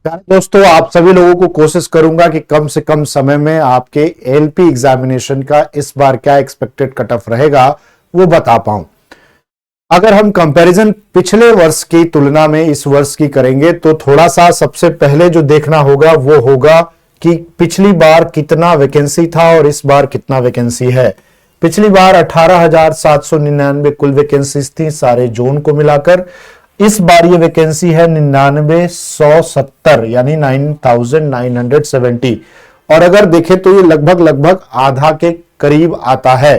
दोस्तों, आप सभी लोगों को कोशिश करूंगा कि कम से कम समय में आपके एलपी एग्जामिनेशन का इस बार क्या एक्सपेक्टेड कट ऑफ रहेगा वो बता पाऊं। अगर हम कंपैरिजन पिछले वर्ष की तुलना में इस वर्ष की करेंगे तो थोड़ा सा सबसे पहले जो देखना होगा वो होगा कि पिछली बार कितना वैकेंसी था और इस बार कितना वैकेंसी है। पिछली बार 18,799 कुल वैकेंसीज थी सारे जोन को मिलाकर। इस बार ये वैकेंसी है 99,170 यानी 9,970। और अगर देखें तो ये लगभग आधा के करीब आता है।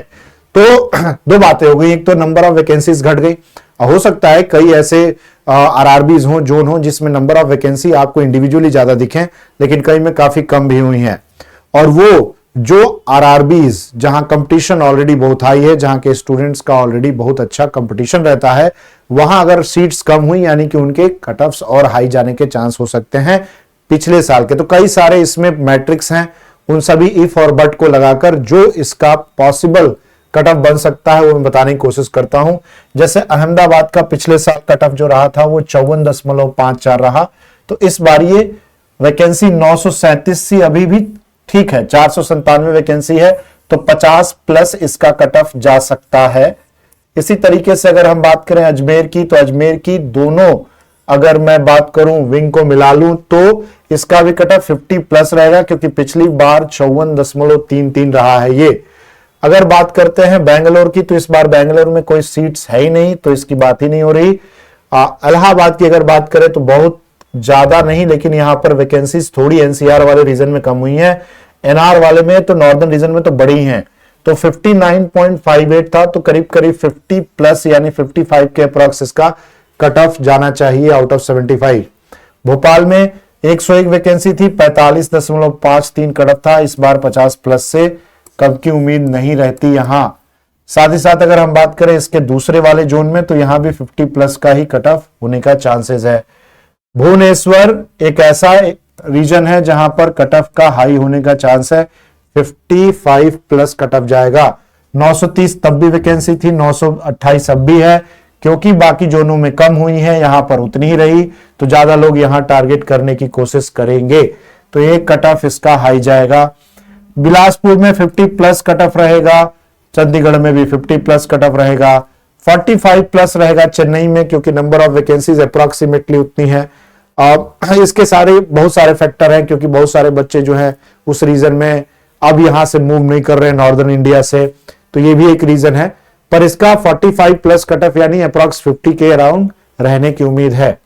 तो दो बातें हो गई, एक तो नंबर ऑफ वैकेंसीज घट गई। हो सकता है कई ऐसे आरआरबीज हो, जोन हो जिसमें नंबर ऑफ वैकेंसी आपको इंडिविजुअली ज्यादा दिखें, लेकिन कई में काफी कम भी हुई हैं। और वो जो आरआरबीज जहां कंपटीशन ऑलरेडी बहुत हाई है, जहां के स्टूडेंट्स का ऑलरेडी बहुत अच्छा कंपटीशन रहता है, वहां अगर सीट्स कम हुई यानी कि उनके कट ऑफ्स और हाई जाने के चांस हो सकते हैं पिछले साल के। तो कई सारे इसमें मैट्रिक्स हैं, उन सभी इफ और बट को लगाकर जो इसका पॉसिबल कट ऑफ बन सकता है वो मैं बताने की कोशिश करता हूं। जैसे अहमदाबाद का पिछले साल कट ऑफ जो रहा था वो 54.54 रहा, तो इस बार ये वैकेंसी 937 सी अभी भी ठीक है, 497 वैकेंसी है, तो 50 प्लस इसका कट ऑफ जा सकता है। इसी तरीके से अगर हम बात करें अजमेर की, तो अजमेर की दोनों अगर मैं बात करूं विंग को मिला लूं तो इसका भी कट ऑफ 50 प्लस रहेगा, क्योंकि पिछली बार 54.33 रहा है ये। अगर बात करते हैं बेंगलोर की, तो इस बार बेंगलोर में कोई सीट्स है ही नहीं, तो इसकी बात ही नहीं हो रही। इलाहाबाद की अगर बात करें तो बहुत ज्यादा नहीं, लेकिन यहां पर वैकेंसीज थोड़ी एनसीआर वाले रीजन में कम हुई हैं, एनआर वाले में तो नॉर्दर्न रीजन में तो बड़ी हैं। तो 59.58 था, तो करीब 50 प्लस यानी 55 के अप्रॉक्स इसका कट ऑफ जाना चाहिए आउट ऑफ 75। भोपाल में 101 वैकेंसी थी, 45.53 कट ऑफ था। इस बार 50 प्लस से कम की उम्मीद नहीं रहती यहां। साथ ही साथ अगर हम बात करें इसके दूसरे वाले जोन में, तो यहां भी 50 प्लस का ही कट ऑफ होने का चांसेस है। भुवनेश्वर एक ऐसा रीजन है जहां पर कट ऑफ का हाई होने का चांस है, 55 प्लस कट ऑफ जाएगा। 930 तब भी वैकेंसी थी, 928 अब भी है, क्योंकि बाकी जोनों में कम हुई है, यहां पर उतनी ही रही, तो ज्यादा लोग यहां टारगेट करने की कोशिश करेंगे, तो ये कट ऑफ इसका हाई जाएगा। बिलासपुर में 50 प्लस कट ऑफ रहेगा, चंडीगढ़ में भी 50 प्लस कट ऑफ रहेगा, 45 प्लस रहेगा चेन्नई में, क्योंकि नंबर ऑफ वैकेंसीज अप्रोक्सीमेटली उतनी है। इसके सारे बहुत सारे फैक्टर हैं, क्योंकि बहुत सारे बच्चे जो हैं उस रीजन में अब यहां से मूव नहीं कर रहे हैं नॉर्दर्न इंडिया से, तो ये भी एक रीजन है। पर इसका 45 प्लस कट ऑफ यानी अप्रॉक्स 50 के अराउंड रहने की उम्मीद है।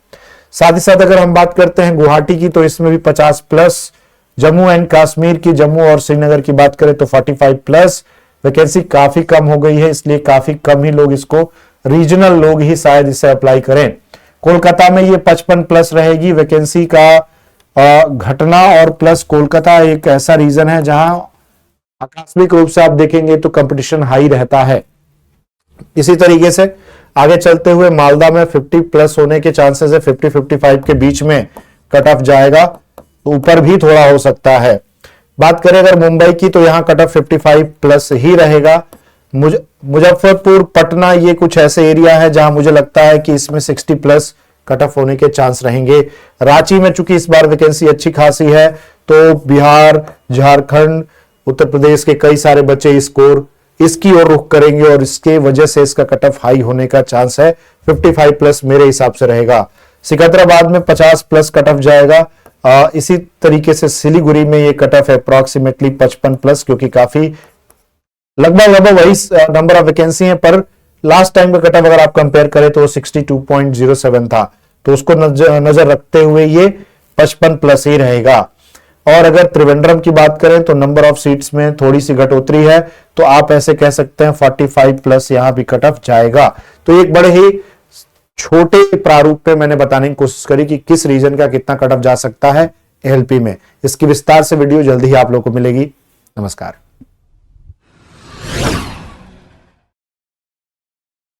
साथ ही साथ अगर हम बात करते हैं गुवाहाटी की, तो इसमें भी 50 प्लस। जम्मू एंड कश्मीर की, जम्मू और श्रीनगर की बात करें तो 45 प्लस। वैकेंसी काफी कम हो गई है, इसलिए काफी कम ही लोग इसको, रीजनल लोग ही शायद इसे अप्लाई करें। कोलकाता में ये 55 प्लस रहेगी वैकेंसी का घटना, और प्लस कोलकाता एक ऐसा रीजन है जहां आकस्मिक रूप से आप देखेंगे तो कंपटीशन हाई रहता है। इसी तरीके से आगे चलते हुए मालदा में 50 प्लस होने के चांसेस है, 50-55 के बीच में कट ऑफ जाएगा, ऊपर भी थोड़ा हो सकता है। बात करें अगर मुंबई की, तो यहां कट ऑफ 55 प्लस ही रहेगा। मुजफ्फरपुर, पटना, ये कुछ ऐसे एरिया है जहां मुझे लगता है कि इसमें 60 प्लस कट ऑफ होने के चांस रहेंगे। रांची में चूंकि इस बार वैकेंसी अच्छी खासी है, तो बिहार, झारखंड, उत्तर प्रदेश के कई सारे बच्चे स्कोर इसकी ओर रुख करेंगे, और इसके वजह से इसका कट ऑफ हाई होने का चांस है। 55 प्लस मेरे हिसाब से रहेगा। सिकंदराबाद में 50 प्लस कट ऑफ जाएगा। इसी तरीके से सिलीगुड़ी में ये कट ऑफ है अप्रोक्सीमेटली 55 प्लस, क्योंकि काफी लगभग वही नंबर ऑफ वैकेंसी है, पर लास्ट टाइम का कट ऑफ अगर आप कंपेयर करें तो 62.07 था, तो उसको नजर रखते हुए ये 55 प्लस ही रहेगा। और अगर त्रिवेंद्रम की बात करें तो नंबर ऑफ सीट्स में थोड़ी सी घटोतरी है, तो आप ऐसे कह सकते हैं 45 प्लस यहां भी कट ऑफ जाएगा। तो एक बड़े ही छोटे प्रारूप पे मैंने बताने की कोशिश करी कि किस रीजन का कितना कट ऑफ जा सकता है एलपी में। इसकी विस्तार से वीडियो जल्दी ही आप लोगों को मिलेगी। नमस्कार।